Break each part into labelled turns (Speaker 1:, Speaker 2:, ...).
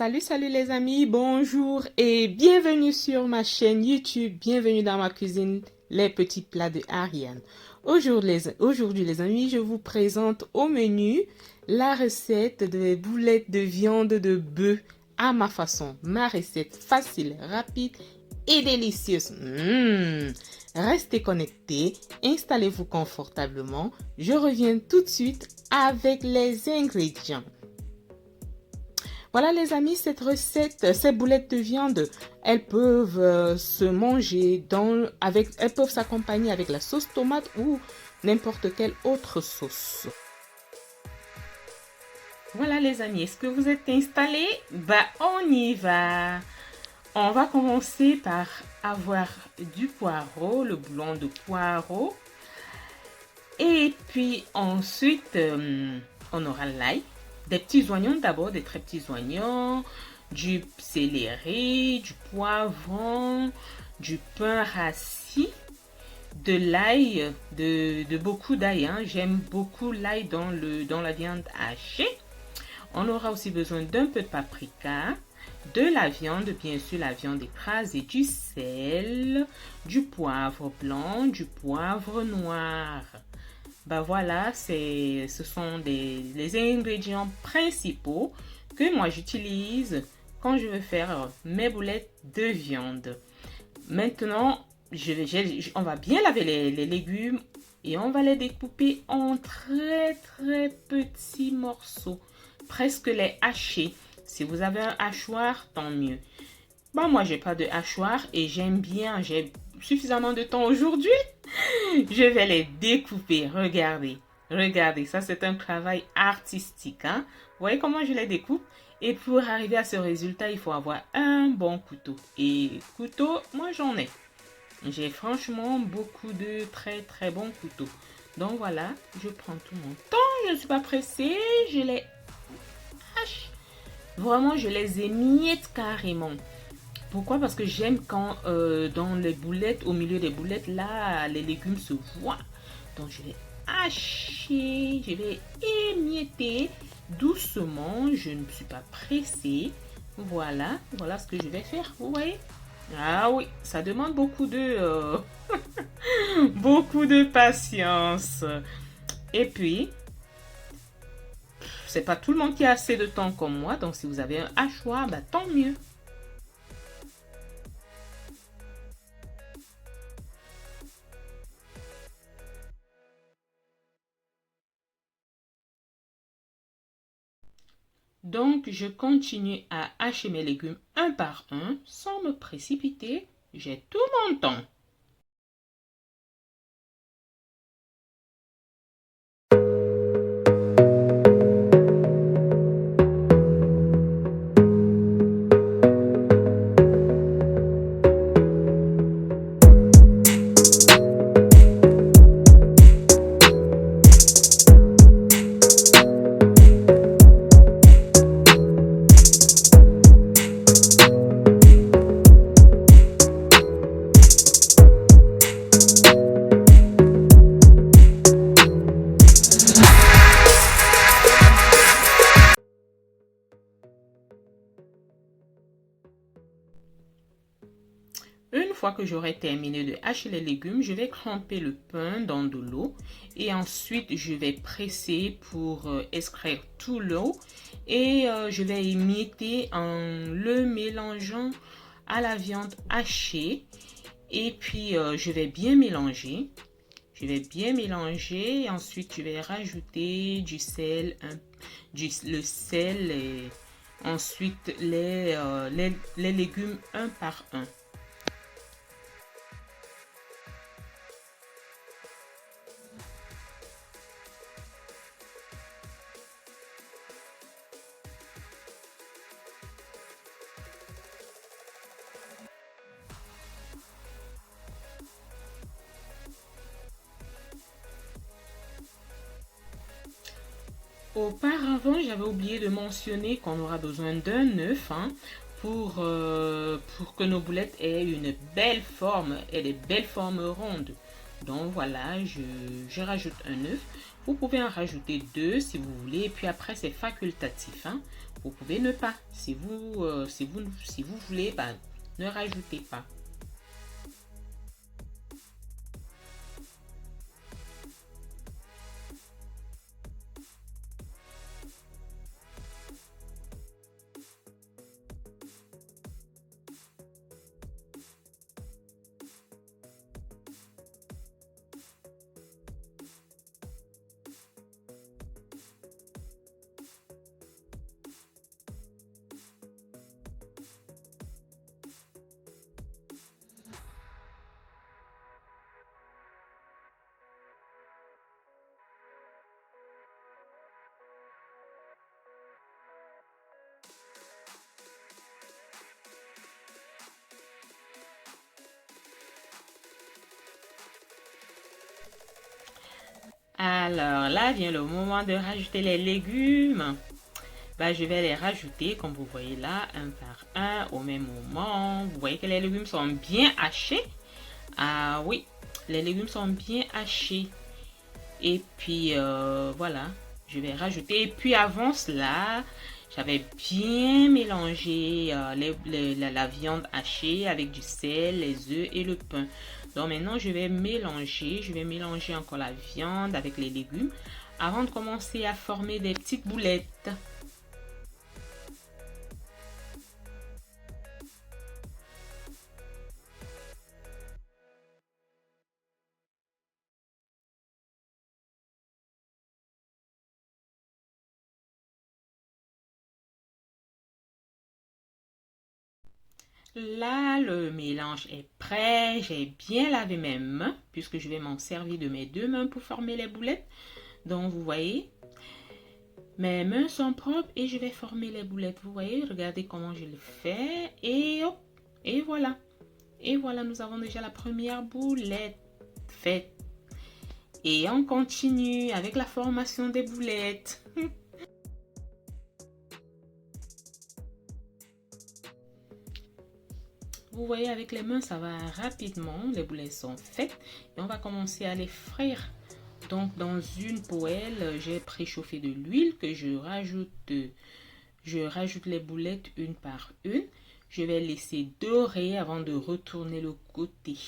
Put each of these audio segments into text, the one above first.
Speaker 1: Salut les amis, bonjour et bienvenue sur ma chaîne YouTube, bienvenue dans ma cuisine, les petits plats de Ariane. Aujourd'hui les amis, je vous présente au menu la recette des boulettes de viande de bœuf à ma façon. Ma recette facile, rapide et délicieuse. Restez connectés, installez-vous confortablement, je reviens tout de suite avec les ingrédients. Voilà les amis, cette recette, ces boulettes de viande, elles peuvent se manger elles peuvent s'accompagner avec la sauce tomate ou n'importe quelle autre sauce. Voilà les amis, est-ce que vous êtes installés? On y va. On va commencer par avoir du poireau, le blanc de poireau. Et puis ensuite, on aura l'ail. Des petits oignons d'abord, des très petits oignons, du céleri, du poivron, du pain rassis, de l'ail, de beaucoup d'ail. J'aime beaucoup l'ail dans la viande hachée. On aura aussi besoin d'un peu de paprika, de la viande, bien sûr la viande écrasée, du sel, du poivre blanc, du poivre noir. Voilà, ce sont les ingrédients principaux que moi j'utilise quand je veux faire mes boulettes de viande. Maintenant, on va bien laver les légumes et on va les découper en très petits morceaux, presque les hacher. Si vous avez un hachoir, tant mieux. Moi, j'ai pas de hachoir et j'ai suffisamment de temps aujourd'hui. Je vais les découper. Regardez, ça c'est un travail artistique. Vous voyez comment je les découpe? Et pour arriver à ce résultat, il faut avoir un bon couteau. Et couteau, moi j'en ai. J'ai franchement beaucoup de très bons couteaux. Donc voilà, je prends tout mon temps. Je ne suis pas pressée. Je les hache. Vraiment, je les émiette carrément. Pourquoi? Parce que j'aime quand dans les boulettes, au milieu des boulettes, là, les légumes se voient. Donc, je vais hacher, je vais émietter doucement. Je ne suis pas pressée. Voilà ce que je vais faire. Vous voyez? Ah oui, ça demande beaucoup beaucoup de patience. Et puis, c'est pas tout le monde qui a assez de temps comme moi. Donc, si vous avez un hachoir, tant mieux. Donc, je continue à hacher mes légumes un par un sans me précipiter. J'ai tout mon temps. Une fois que j'aurai terminé de hacher les légumes, je vais tremper le pain dans de l'eau et ensuite je vais presser pour extraire tout l'eau et je vais émietter en le mélangeant à la viande hachée et puis je vais bien mélanger. Et ensuite je vais rajouter du sel, le sel et ensuite les légumes un par un. Auparavant, j'avais oublié de mentionner qu'on aura besoin d'un œuf pour que nos boulettes aient une belle forme et des belles formes rondes. Donc voilà, je rajoute un œuf. Vous pouvez en rajouter deux si vous voulez. Et puis après, c'est facultatif. Vous pouvez ne pas. Si vous voulez, bah, ne rajoutez pas. Alors là vient le moment de rajouter les légumes. Bah, je vais les rajouter comme vous voyez là, un par un au même moment. Vous voyez que les légumes sont bien hachés. Ah oui, les légumes sont bien hachés. Et puis voilà, je vais rajouter. Et puis avant cela, j'avais bien mélangé la viande hachée avec du sel, les œufs et le pain. Donc maintenant, je vais mélanger encore la viande avec les légumes avant de commencer à former des petites boulettes. Là, le mélange est prêt. J'ai bien lavé mes mains puisque je vais m'en servir de mes deux mains pour former les boulettes. Donc, vous voyez, mes mains sont propres et je vais former les boulettes. Vous voyez, regardez comment je le fais. Et hop, et voilà. Et voilà, nous avons déjà la première boulette faite. Et on continue avec la formation des boulettes. Vous voyez, avec les mains, ça va rapidement. Les boulettes sont faites. Et on va commencer à les frire. Donc, dans une poêle, j'ai préchauffé de l'huile que je rajoute. Je rajoute les boulettes une par une. Je vais laisser dorer avant de retourner le côté.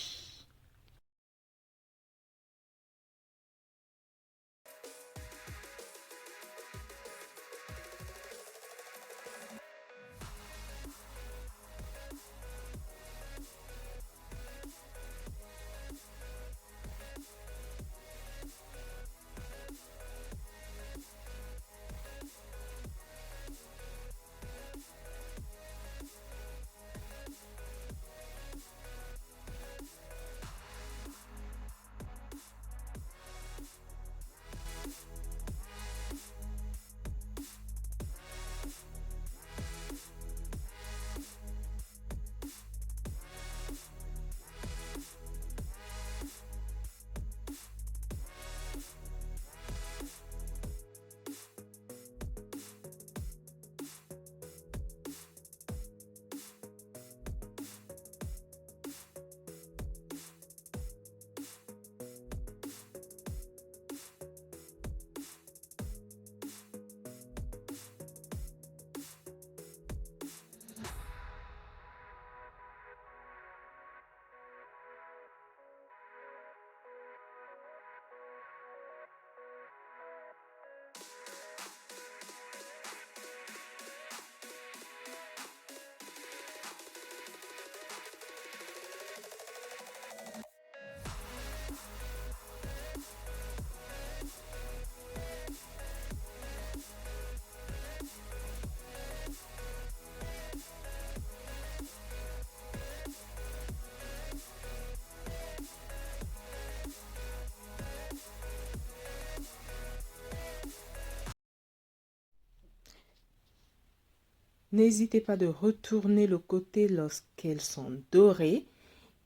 Speaker 1: N'hésitez pas de retourner le côté lorsqu'elles sont dorées.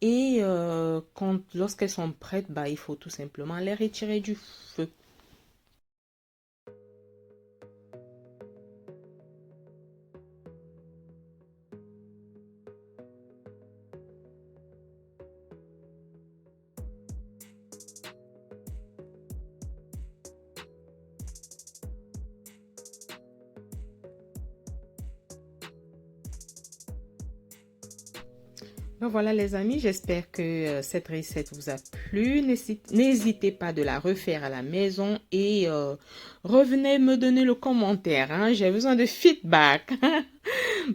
Speaker 1: Et lorsqu'elles sont prêtes, bah, il faut tout simplement les retirer du feu. Donc voilà les amis, j'espère que cette recette vous a plu. N'hésitez pas de la refaire à la maison et revenez me donner le commentaire, hein. J'ai besoin de feedback.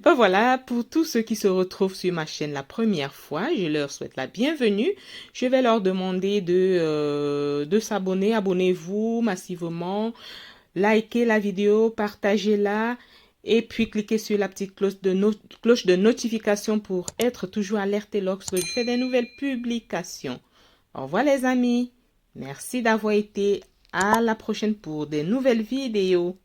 Speaker 1: Ben voilà, pour tous ceux qui se retrouvent sur ma chaîne la première fois, je leur souhaite la bienvenue. Je vais leur demander de s'abonner. Abonnez-vous massivement. Likez la vidéo, partagez-la et puis cliquez sur la petite cloche de notification pour être toujours alerté lorsque je fais des nouvelles publications. Au revoir les amis. Merci d'avoir été à la prochaine pour des nouvelles vidéos.